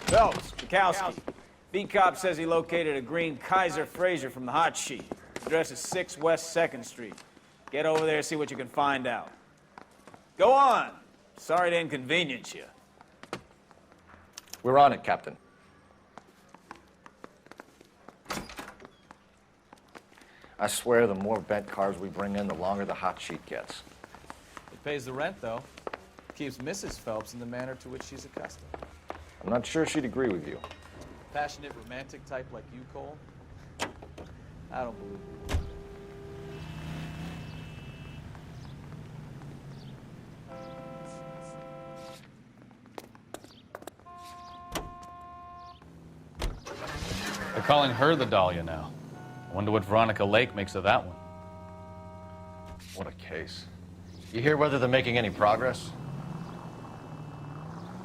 Phelps, Bukowski. B-Cop says he located a green Kaiser Fraser from the hot sheet. Address is 6 West 2nd Street. Get over there, see what you can find out. Go on. Sorry to inconvenience you. We're on it, Captain. I swear the more bent cars we bring in, the longer the hot sheet gets. It pays the rent, though. Keeps Mrs. Phelps in the manner to which she's accustomed. I'm not sure she'd agree with you. Passionate, romantic type like you, Cole? I don't believe it. They're calling her the Dahlia now. I wonder what Veronica Lake makes of that one. What a case. You hear whether they're making any progress?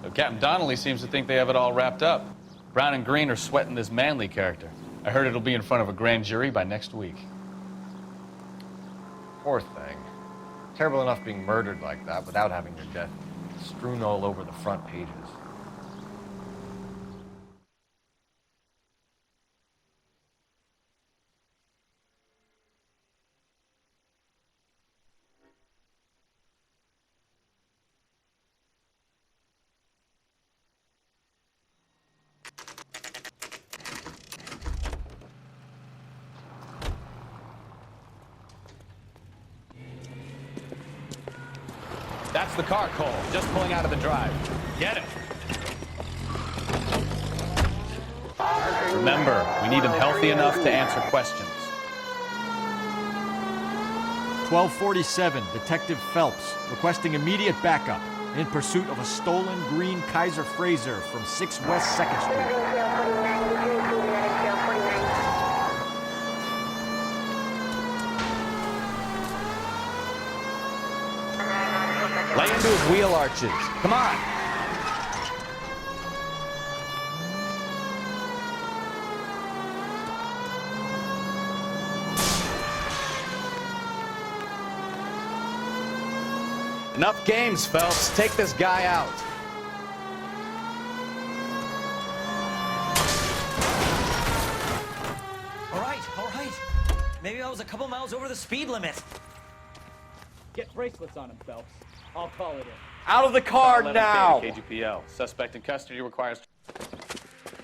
So Captain Donnelly seems to think they have it all wrapped up. Brown and Green are sweating this Manley character. I heard it'll be in front of a grand jury by next week. Poor thing. Terrible enough being murdered like that without having your death strewn all over the front pages. That's the car, Cole. Just pulling out of the drive. Get it. Remember, we need him healthy enough to answer questions. 1247, Detective Phelps, requesting immediate backup in pursuit of a stolen green Kaiser Fraser from 6 West 2nd Street. Lay into his wheel arches. Come on. Enough games, Phelps. Take this guy out. All right. Maybe I was a couple miles over the speed limit. Get bracelets on him, Phelps. I'll call it in. Out of the car now! KGPL. Suspect in custody requires...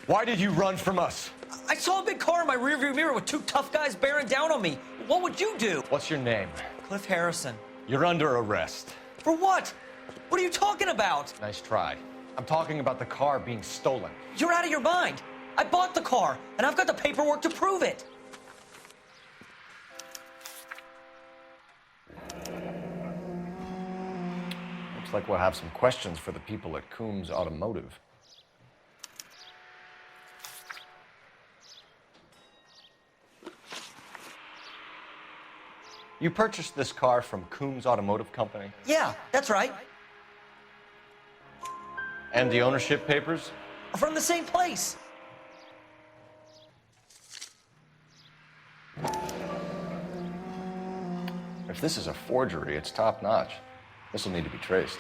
Why did you run from us? I saw a big car in my rearview mirror with 2 tough guys bearing down on me. What would you do? What's your name? Cliff Harrison. You're under arrest. For what? What are you talking about? Nice try. I'm talking about the car being stolen. You're out of your mind. I bought the car, and I've got the paperwork to prove it. Looks like we'll have some questions for the people at Coombs Automotive. You purchased this car from Coombs Automotive Company? Yeah, that's right. And the ownership papers? From the same place. If this is a forgery, it's top-notch. This will need to be traced.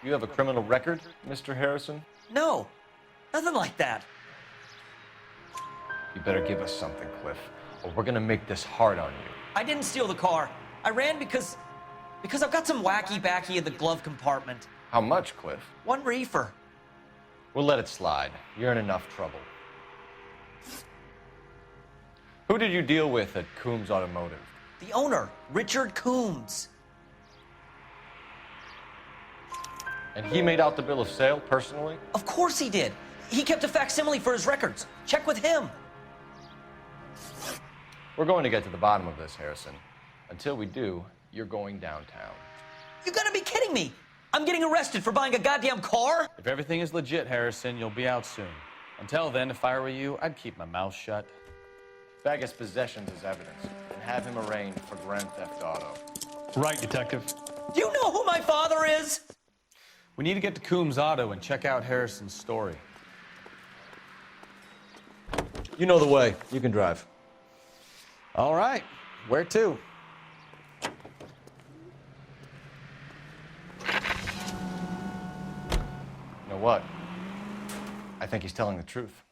You have a criminal record, Mr. Harrison? No, nothing like that. You better give us something, Cliff, or we're gonna make this hard on you. I didn't steal the car. I ran because I've got some wacky backy in the glove compartment. How much, Cliff? 1 reefer. We'll let it slide. You're in enough trouble. Who did you deal with at Coombs Automotive? The owner, Richard Coombs. And he made out the bill of sale personally? Of course he did. He kept a facsimile for his records. Check with him. We're going to get to the bottom of this, Harrison. Until we do, you're going downtown. You gotta be kidding me. I'm getting arrested for buying a goddamn car? If everything is legit, Harrison, you'll be out soon. Until then, if I were you, I'd keep my mouth shut. Bag his possessions as evidence and have him arraigned for Grand Theft Auto. Right, Detective. Do you know who my father is? We need to get to Coombs Auto and check out Harrison's story. You know the way. You can drive. All right. Where to? You know what? I think he's telling the truth.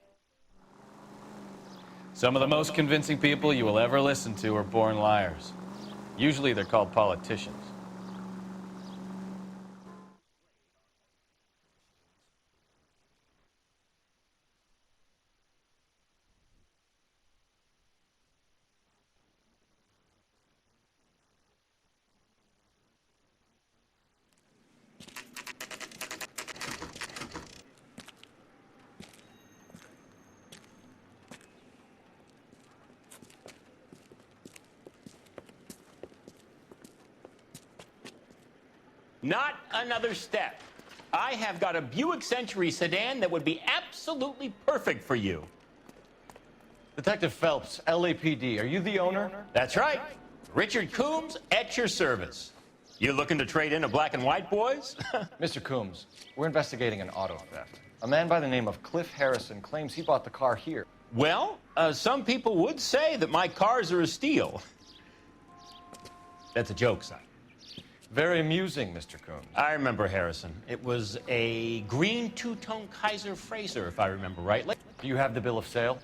Some of the most convincing people you will ever listen to are born liars. Usually they're called politicians. Not another step. I have got a Buick Century sedan that would be absolutely perfect for you. Detective Phelps, LAPD, are you the owner? That's right. Richard Coombs at your service. You looking to trade in a black and white, boys? Mr. Coombs, we're investigating an auto theft. A man by the name of Cliff Harrison claims he bought the car here. Well, some people would say that my cars are a steal. That's a joke, son. Very amusing, Mr. Coombs. I remember Harrison. It was a green two-tone Kaiser Frazer, if I remember rightly. Do you have the bill of sale?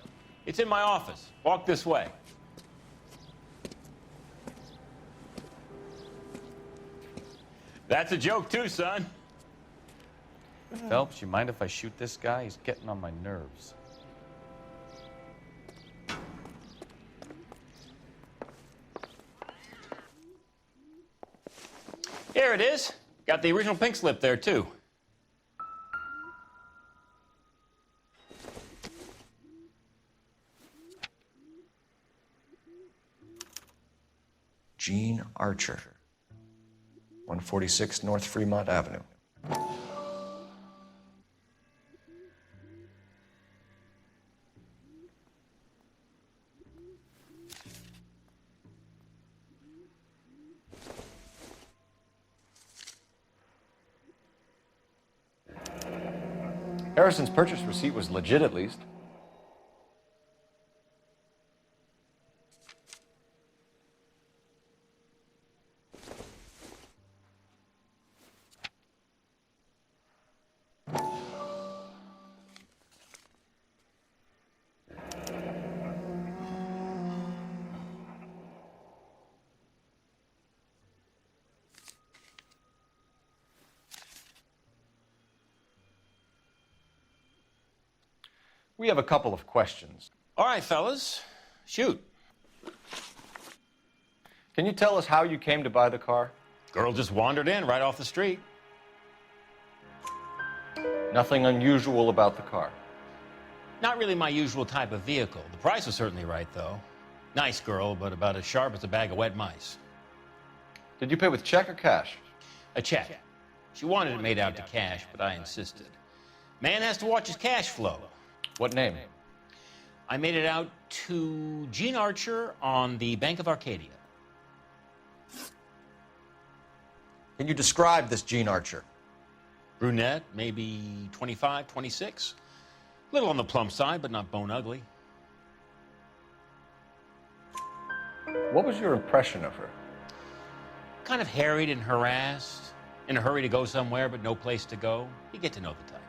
It's in my office. Walk this way. That's a joke too, son. Phelps, you mind if I shoot this guy? He's getting on my nerves. Here it is. Got the original pink slip there, too. Gene Archer, 146 North Fremont Avenue. Harrison's purchase receipt was legit, at least. We have a couple of questions. All right, fellas. Shoot. Can you tell us how you came to buy the car? Girl just wandered in right off the street. Nothing unusual about the car. Not really my usual type of vehicle. The price was certainly right, though. Nice girl, but about as sharp as a bag of wet mice. Did you pay with check or cash? A check. She wanted it made out to cash, but I insisted. Man has to watch his cash flow. What name? I made it out to Gene Archer on the Bank of Arcadia. Can you describe this Gene Archer? Brunette, maybe 25, 26. Little on the plump side, but not bone ugly. What was your impression of her? Kind of harried and harassed. In a hurry to go somewhere, but no place to go. You get to know the type.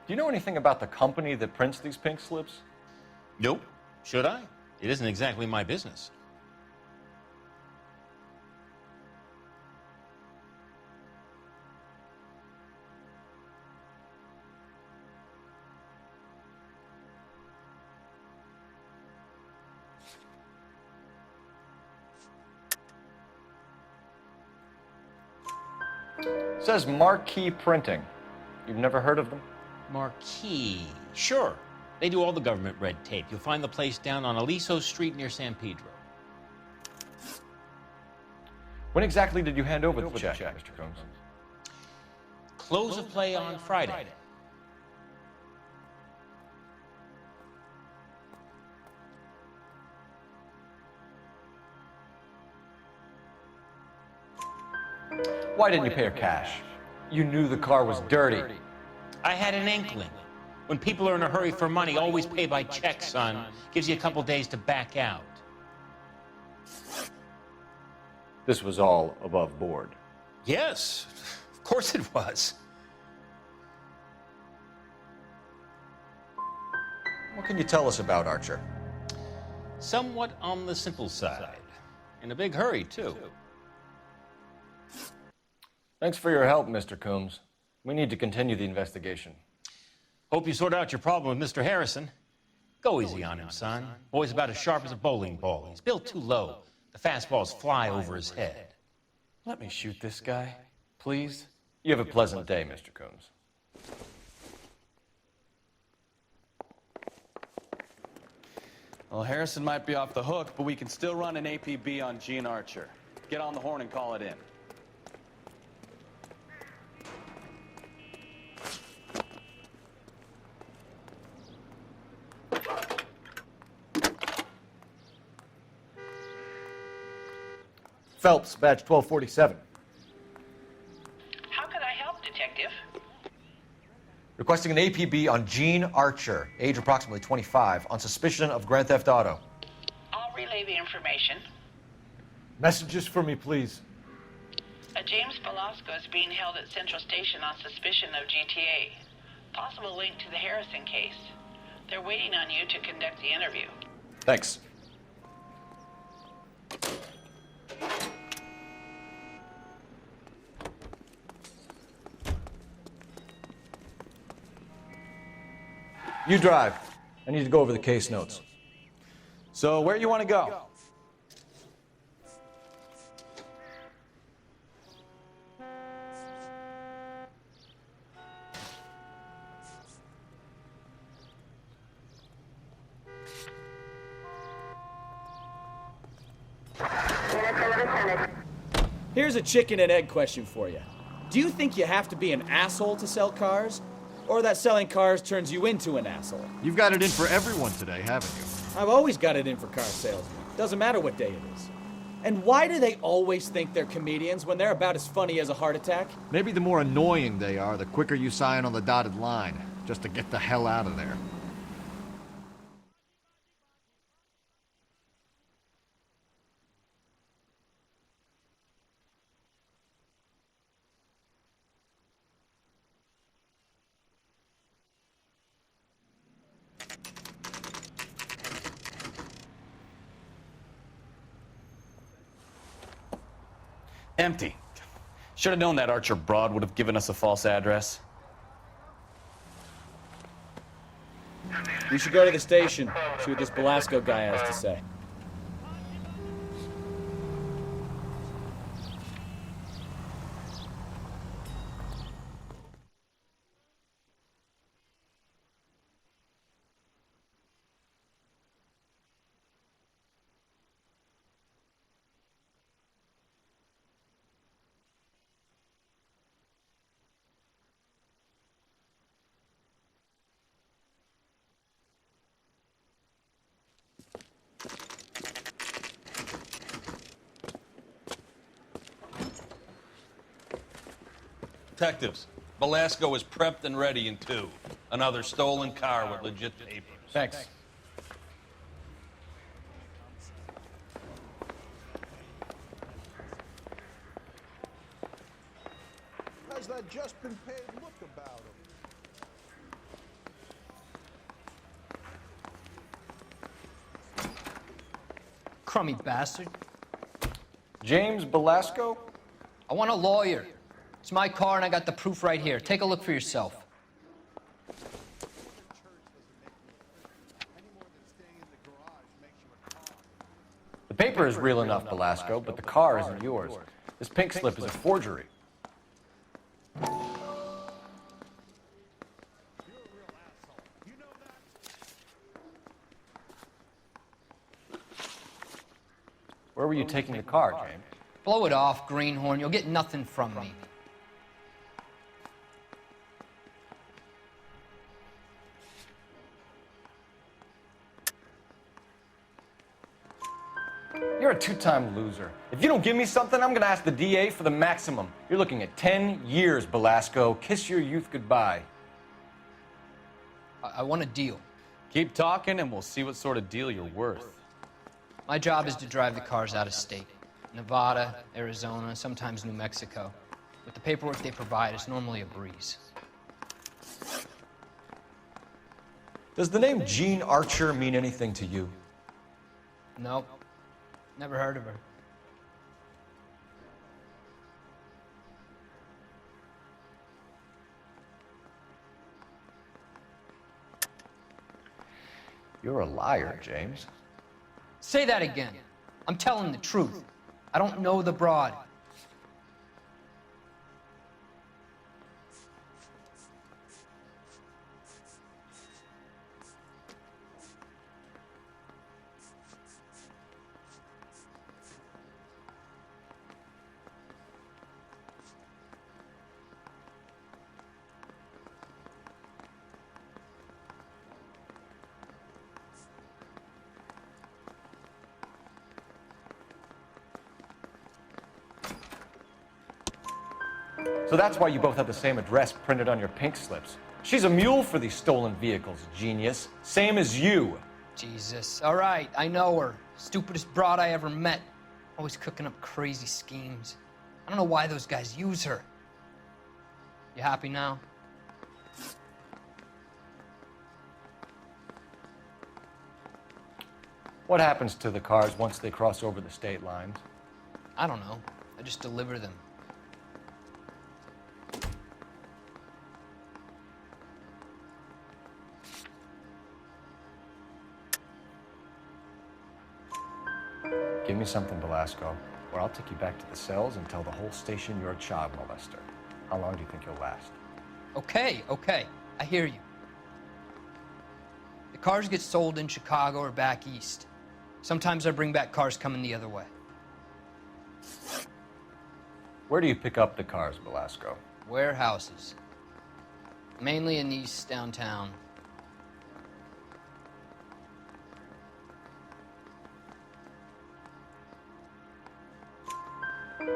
Do you know anything about the company that prints these pink slips? Nope. Should I? It isn't exactly my business. It says Marquee Printing. You've never heard of them? Marquee. Sure. They do all the government red tape. You'll find the place down on Aliso Street near San Pedro. When exactly did you hand over the check, Mr. Combs? Close of play on Friday. Why didn't you pay her cash? You knew the car was dirty. I had an inkling. When people are in a hurry for money, always pay by check, son. Gives you a couple days to back out. This was all above board. Yes, of course it was. What can you tell us about Archer? Somewhat on the simple side. In a big hurry, too. Thanks for your help, Mr. Combs. We need to continue the investigation. Hope you sort out your problem with Mr. Harrison. Go easy on him, son. Boy's about as sharp as a bowling ball. He's built too low. The fastballs fly over his head. Let me shoot this guy, please. You have a pleasant day, Mr. Combs. Well, Harrison might be off the hook, but we can still run an APB on Gene Archer. Get on the horn and call it in. Phelps, badge 1247. How can I help, Detective? Requesting an APB on Gene Archer, age approximately 25, on suspicion of Grand Theft Auto. I'll relay the information. Messages for me, please. A James Velasco is being held at Central Station on suspicion of GTA. Possible link to the Harrison case. They're waiting on you to conduct the interview. Thanks. You drive. I need to go over the case notes. So, where you want to go? Here's a chicken and egg question for you. Do you think you have to be an asshole to sell cars? Or that selling cars turns you into an asshole? You've got it in for everyone today, haven't you? I've always got it in for car salesmen. Doesn't matter what day it is. And why do they always think they're comedians when they're about as funny as a heart attack? Maybe the more annoying they are, the quicker you sign on the dotted line, just to get the hell out of there. Empty. Should have known that Archer broad would have given us a false address. We should go to the station, see what this Velasco guy has to say. Detectives, Velasco is prepped and ready in 2. Another stolen car with legit papers. Thanks. How's that just been paid look about him? Crummy bastard. James Velasco? I want a lawyer. It's my car and I got the proof right here. Take a look for yourself. The paper is real enough, Velasco, but the car isn't yours. This pink slip is a forgery. Where were you taking the car, James? Blow it off, greenhorn. You'll get nothing from me. You're a two-time loser. If you don't give me something, I'm gonna ask the DA for the maximum. You're looking at 10 years, Belasco. Kiss your youth goodbye. I want a deal. Keep talking and we'll see what sort of deal you're worth. My job is to drive the cars out of state. Nevada, Arizona, sometimes New Mexico. With the paperwork they provide, it's normally a breeze. Does the name Jean Archer mean anything to you? Nope. Never heard of her. You're a liar, James. Say that again. I'm telling the truth. I don't know the broad. So that's why you both have the same address printed on your pink slips. She's a mule for these stolen vehicles, genius. Same as you. Jesus. All right, I know her. Stupidest broad I ever met. Always cooking up crazy schemes. I don't know why those guys use her. You happy now? What happens to the cars once they cross over the state lines? I don't know. I just deliver them. Give me something, Belasco, or I'll take you back to the cells and tell the whole station you're a child molester. How long do you think you'll last? Okay, okay. I hear you. The cars get sold in Chicago or back east. Sometimes I bring back cars coming the other way. Where do you pick up the cars, Belasco? Warehouses. Mainly in East downtown.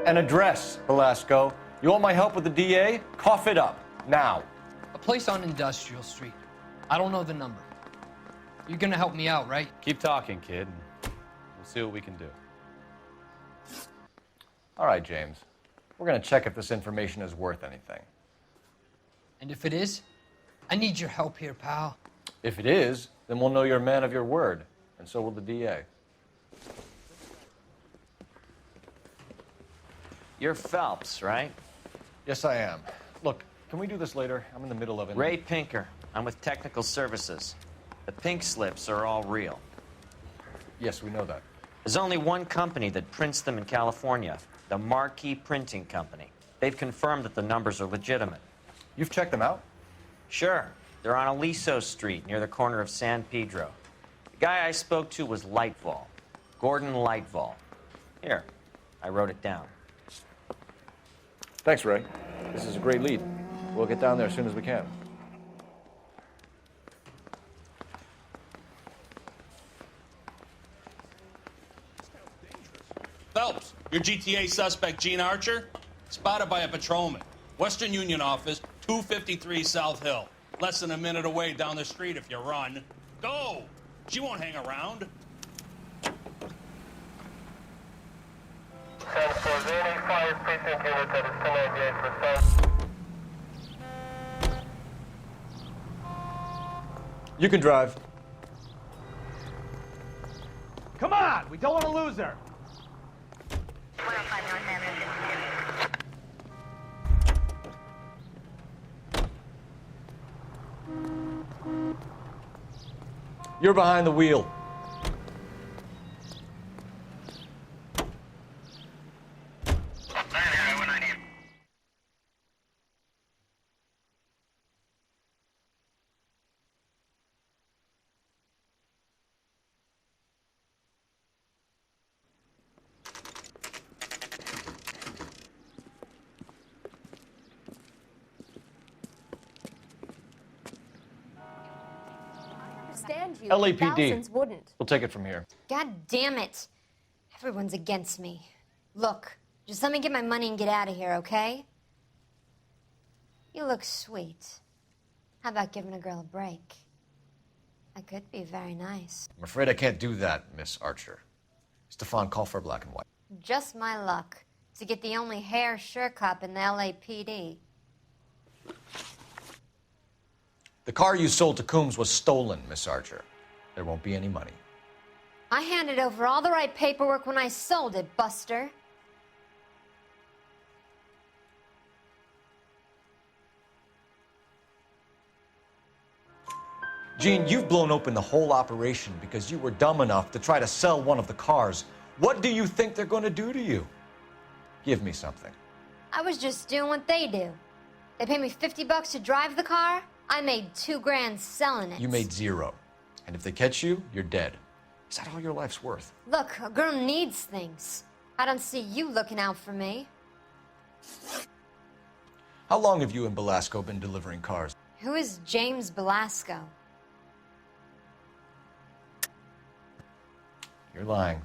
An address, Belasco. You want my help with the DA? Cough it up, now. A place on Industrial Street. I don't know the number. You're gonna help me out, right? Keep talking, kid, and we'll see what we can do. All right, James. We're gonna check if this information is worth anything. And if it is, I need your help here, pal. If it is, then we'll know you're a man of your word, and so will the DA. You're Phelps, right? Yes, I am. Look, can we do this later? I'm in the middle of it. Ray Pinker. I'm with Technical Services. The pink slips are all real. Yes, we know that. There's only one company that prints them in California, the Marquee Printing Company. They've confirmed that the numbers are legitimate. You've checked them out? Sure. They're on Aliso Street, near the corner of San Pedro. The guy I spoke to was Lightval. Gordon Lightval. Here, I wrote it down. Thanks, Ray. This is a great lead. We'll get down there as soon as we can. Phelps, your GTA suspect, Jean Archer, spotted by a patrolman. Western Union office, 253 South Hill. Less than a minute away down the street if you run. Go! She won't hang around. You can drive. Come on! We don't want to lose her! You're behind the wheel. understand you. LAPD. Thousands wouldn't. We'll take it from here. God damn it. Everyone's against me. Look, just let me get my money and get out of here, okay? You look sweet. How about giving a girl a break? I could be very nice. I'm afraid I can't do that, Miss Archer. Stefan, call for black and white. Just my luck to get the only hair sure cop in the LAPD. The car you sold to Coombs was stolen, Miss Archer. There won't be any money. I handed over all the right paperwork when I sold it, Buster. Gene, you've blown open the whole operation because you were dumb enough to try to sell one of the cars. What do you think they're going to do to you? Give me something. I was just doing what they do. They paid me $50 to drive the car. I made $2 grand selling it. You made $0. And if they catch you, you're dead. Is that all your life's worth? Look, a girl needs things. I don't see you looking out for me. How long have you and Belasco been delivering cars? Who is James Belasco? You're lying.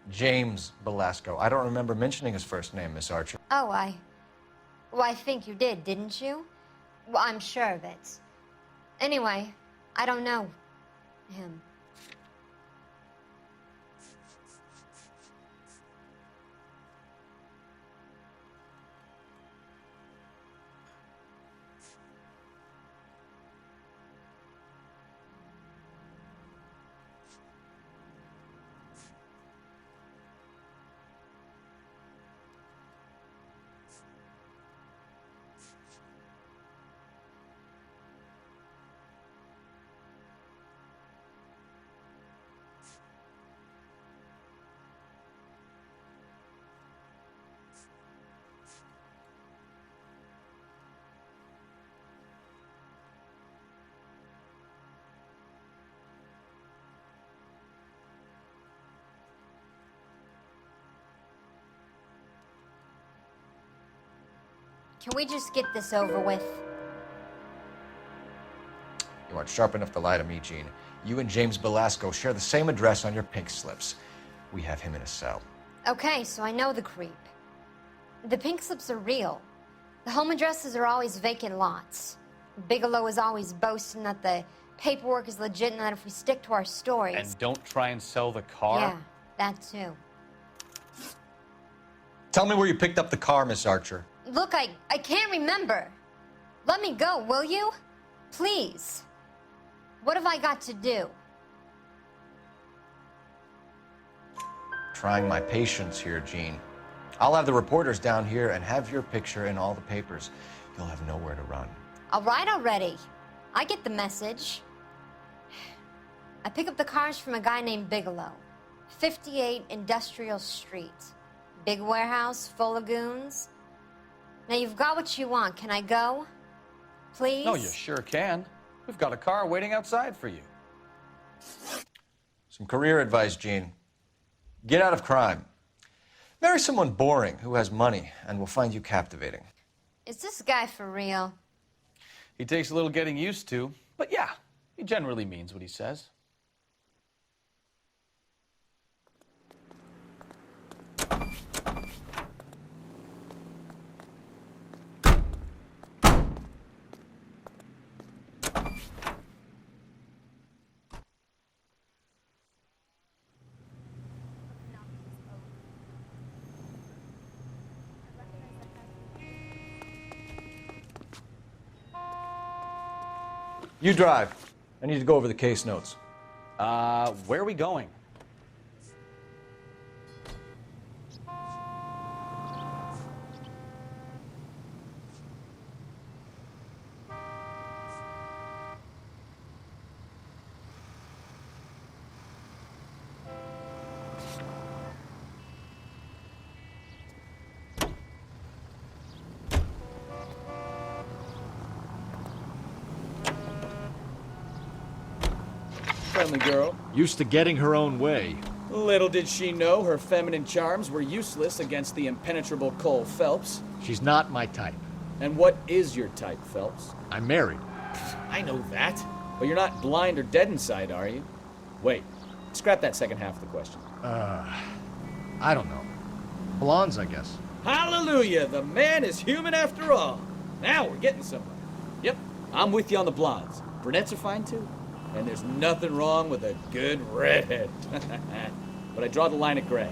James Belasco. I don't remember mentioning his first name, Miss Archer. Oh, well, I think you did, didn't you? Well, I'm sure of it. Anyway, I don't know him. Can we just get this over with? You aren't sharp enough to lie to me, Gene. You and James Belasco share the same address on your pink slips. We have him in a cell. Okay, so I know the creep. The pink slips are real. The home addresses are always vacant lots. Bigelow is always boasting that the paperwork is legit and that if we stick to our stories... And don't try and sell the car? Yeah, that too. Tell me where you picked up the car, Miss Archer. Look, I can't remember. Let me go, will you? Please. What have I got to do? Trying my patience here, Gene. I'll have the reporters down here and have your picture in all the papers. You'll have nowhere to run. All right already. I get the message. I pick up the cars from a guy named Bigelow. 58 Industrial Street. Big warehouse full of goons. Now you've got what you want. Can I go? Please? No, you sure can. We've got a car waiting outside for you. Some career advice, Gene. Get out of crime. Marry someone boring who has money and will find you captivating. Is this guy for real? He takes a little getting used to, but yeah, he generally means what he says. You drive. I need to go over the case notes. Where are we going? Friendly girl. Used to getting her own way. Little did she know her feminine charms were useless against the impenetrable Cole Phelps. She's not my type. And what is your type, Phelps? I'm married. I know that. But you're not blind or dead inside, are you? Wait, scrap that second half of the question. I don't know. Blondes, I guess. Hallelujah! The man is human after all. Now we're getting somewhere. Yep, I'm with you on the blondes. Brunettes are fine too. And there's nothing wrong with a good redhead. But I draw the line at gray.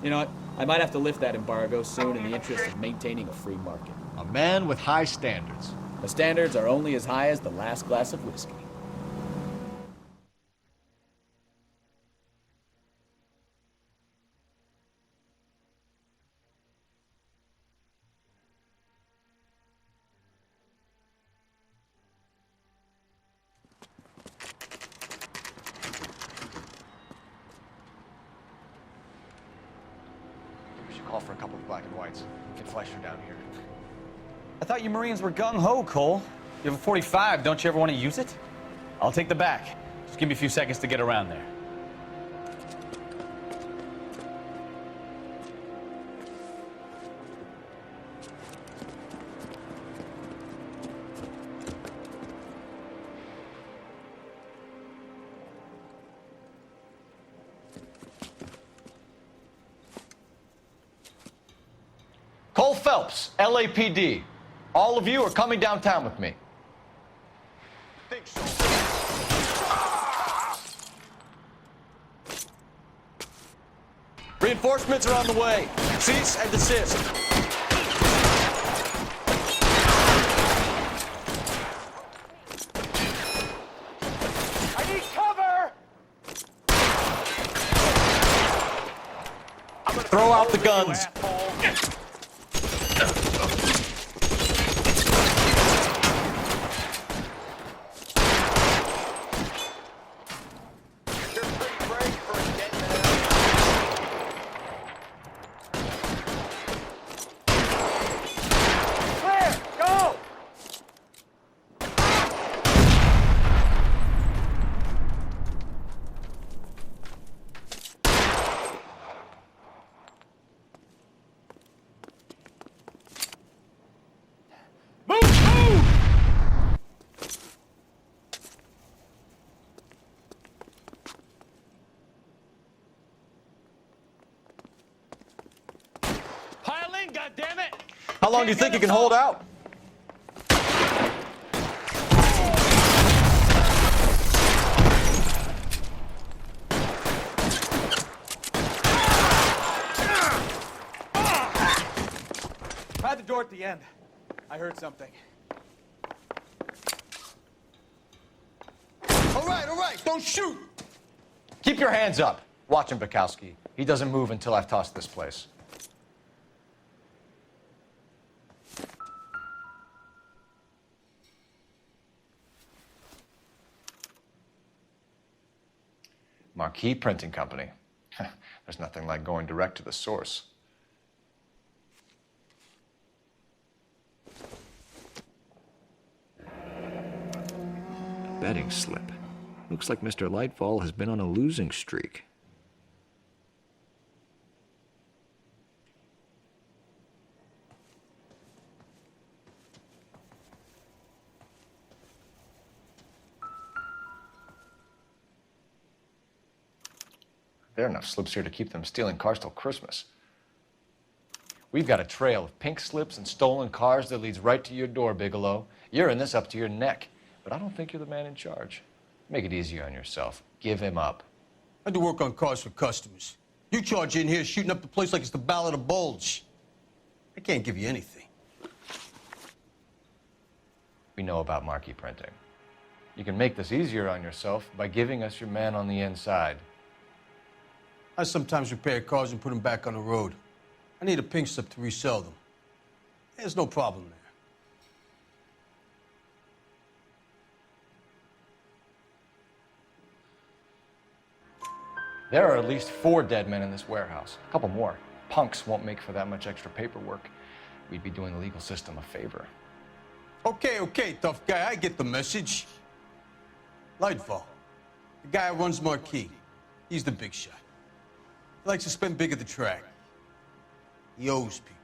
You know what? I might have to lift that embargo soon in the interest of maintaining a free market. A man with high standards. The standards are only as high as the last glass of whiskey. Call for a couple of black and whites. Get Fleischer down here. I thought you Marines were gung-ho, Cole. You have a 45. Don't you ever want to use it? I'll take the back. Just give me a few seconds to get around there. Cole Phelps, LAPD. All of you are coming downtown with me. Think so. Reinforcements are on the way. Cease and desist. I need cover! Throw out the guns. How long do you think you can hold out? Try the door at the end. I heard something. All right, don't shoot! Keep your hands up. Watch him, Bukowski. He doesn't move until I've tossed this place. Marquee Printing Company. There's nothing like going direct to the source. Betting slip. Looks like Mr. Lightfall has been on a losing streak. There are enough slips here to keep them stealing cars till Christmas. We've got a trail of pink slips and stolen cars that leads right to your door, Bigelow. You're in this up to your neck, but I don't think you're the man in charge. Make it easier on yourself. Give him up. I do work on cars for customers. You charge in here shooting up the place like it's the Ballad of Bulge. I can't give you anything. We know about marquee printing. You can make this easier on yourself by giving us your man on the inside. I sometimes repair cars and put them back on the road. I need a pink slip to resell them. There's no problem there. There are at least 4 dead men in this warehouse. A couple more. Punks won't make for that much extra paperwork. We'd be doing the legal system a favor. Okay, tough guy. I get the message. Lightfall, the guy who runs Marquee. He's the big shot. He likes to spend big at the track. He owes people.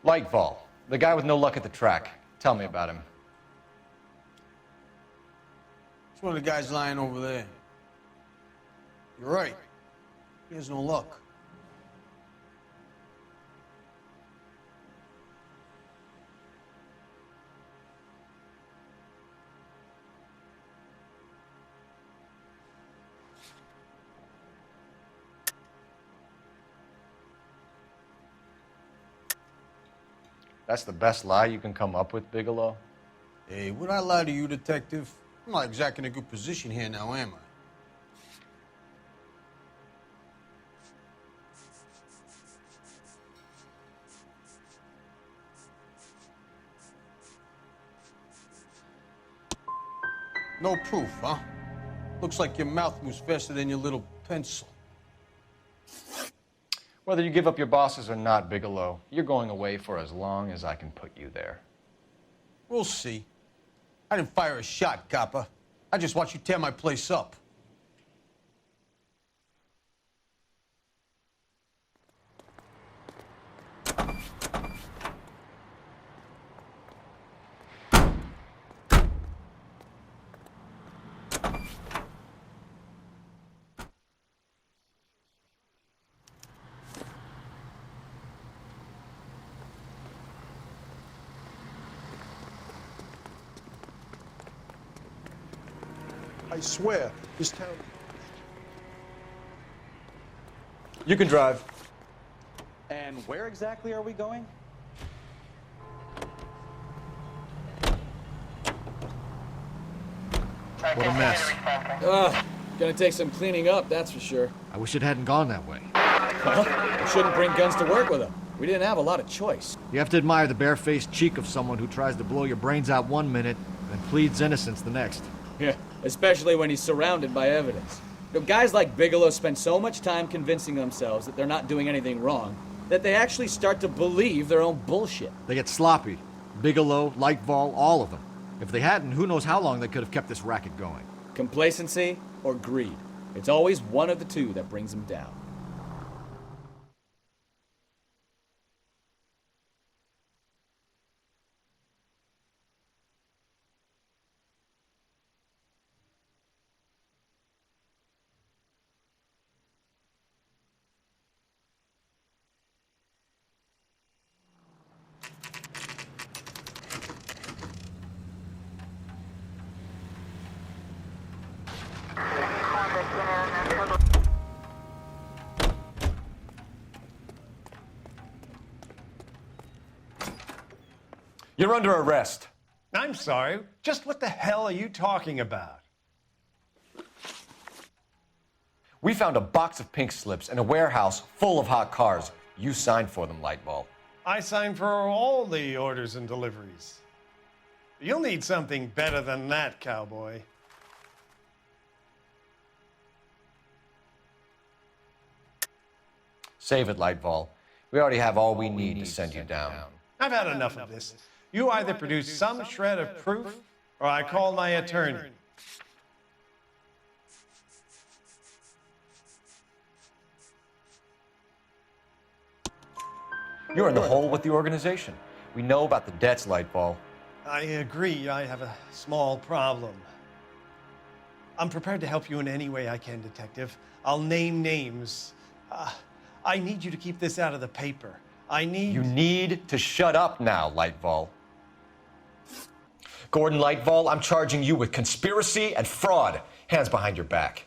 Lightfall, the guy with no luck at the track. Tell me about him. It's one of the guys lying over there. You're right. He has no luck. That's the best lie you can come up with, Bigelow? Hey, would I lie to you, detective? I'm not exactly in a good position here now, am I? No proof, huh? Looks like your mouth moves faster than your little pencil. Whether you give up your bosses or not, Bigelow, you're going away for as long as I can put you there. We'll see. I didn't fire a shot, copper. I just watched you tear my place up. I swear, this town... You can drive. And where exactly are we going? What a mess. Gonna take some cleaning up, that's for sure. I wish it hadn't gone that way. Well, we shouldn't bring guns to work with them. We didn't have a lot of choice. You have to admire the barefaced cheek of someone who tries to blow your brains out one minute and pleads innocence the next. Yeah, especially when he's surrounded by evidence. You know, guys like Bigelow spend so much time convincing themselves that they're not doing anything wrong that they actually start to believe their own bullshit. They get sloppy. Bigelow, Lightval, all of them. If they hadn't, who knows how long they could have kept this racket going. Complacency or greed. It's always one of the two that brings them down. You're under arrest. I'm sorry. Just what the hell are you talking about? We found a box of pink slips in a warehouse full of hot cars. You signed for them, Lightball. I signed for all the orders and deliveries. You'll need something better than that, cowboy. Save it, Lightball. We already have all we need to send you down. I've had enough of this. You either produce some shred of proof, or I call my attorney. You're in the hole with the organization. We know about the debts, Lightball. I agree. I have a small problem. I'm prepared to help you in any way I can, Detective. I'll name names. I need you to keep this out of the paper. You need to shut up now, Lightball. Gordon Lightball, I'm charging you with conspiracy and fraud. Hands behind your back.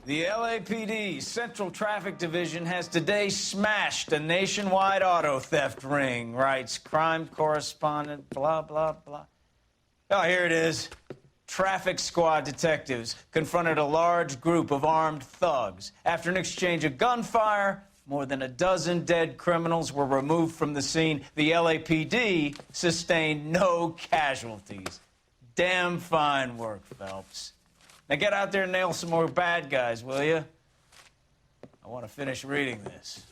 The LAPD Central Traffic Division has today smashed a nationwide auto theft ring, writes crime correspondent, blah, blah, blah. Oh, here it is. Traffic squad detectives confronted a large group of armed thugs. After an exchange of gunfire, more than a dozen dead criminals were removed from the scene. The LAPD sustained no casualties. Damn fine work, Phelps. Now get out there and nail some more bad guys, will you? I want to finish reading this.